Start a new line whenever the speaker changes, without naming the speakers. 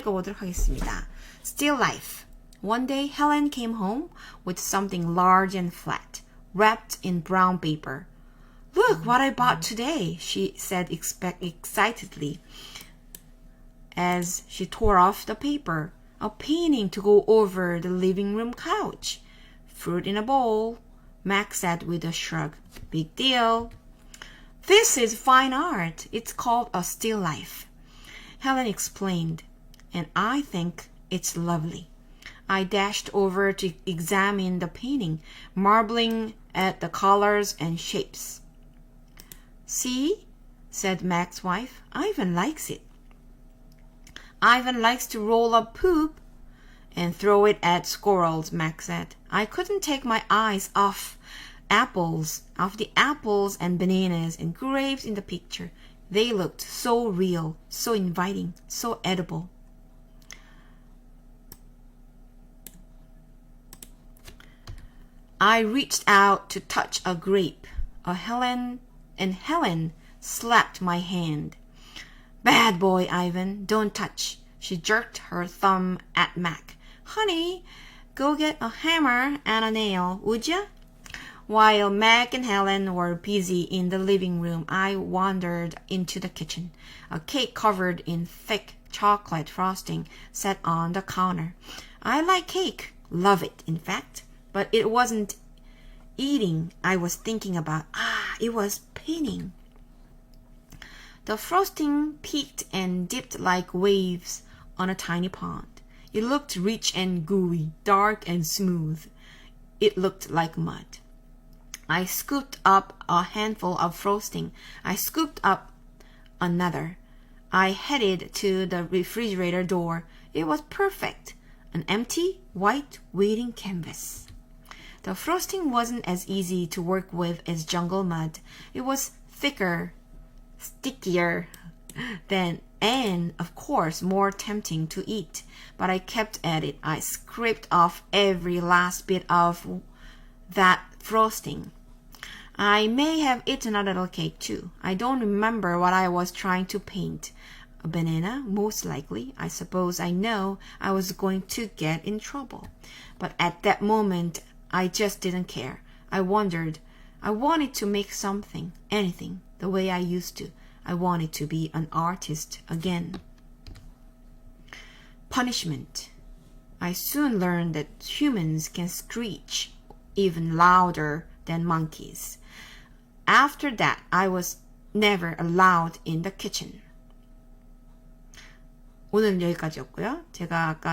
읽어보도록 하겠습니다. Still life. One day, Helen came home with something large and flat, wrapped in brown paper. Look what I bought today, she said excitedly as she tore off the paper. A painting to go over the living room couch. Fruit in a bowl, Max said with a shrug. Big deal. This is fine art. It's called a still life. Helen explained, and I think it's lovely. I dashed over to examine the painting, marveling at the colors and shapes. See, said Mac's wife, Ivan likes it. Ivan likes to roll up poop and throw it at squirrels, Mac said. I couldn't take my eyes off the apples and bananas and grapes in the picture. They looked so real, so inviting, so edible. I reached out to touch a grape, and Helen slapped my hand. Bad boy, Ivan, don't touch. She jerked her thumb at Mac. Honey, go get a hammer and a nail, would ya? While Mac and Helen were busy in the living room, I wandered into the kitchen. A cake covered in thick chocolate frosting sat on the counter. I like cake, love it, in fact, but it wasn't eating I was thinking about. It was painting. The frosting peaked and dipped like waves on a tiny pond. It looked rich and gooey, dark and smooth. It looked like mud. I scooped up a handful of frosting. I scooped up another. I headed to the refrigerator door. It was perfect. An empty, white, waiting canvas. The frosting wasn't as easy to work with as jungle mud. It was thicker, stickier, and of course more tempting to eat. But I kept at it. I scraped off every last bit of that frosting. I may have eaten a little cake too. I don't remember what I was trying to paint. A banana, most likely. I suppose I know I was going to get in trouble. But at that moment, I just didn't care. I wanted to make something, anything, the way I used to. I wanted to be an artist again. Punishment. I soon learned that humans can screech even louder than monkeys. After that, I was never allowed in the kitchen. 오늘은 여기까지였고요. 제가 아까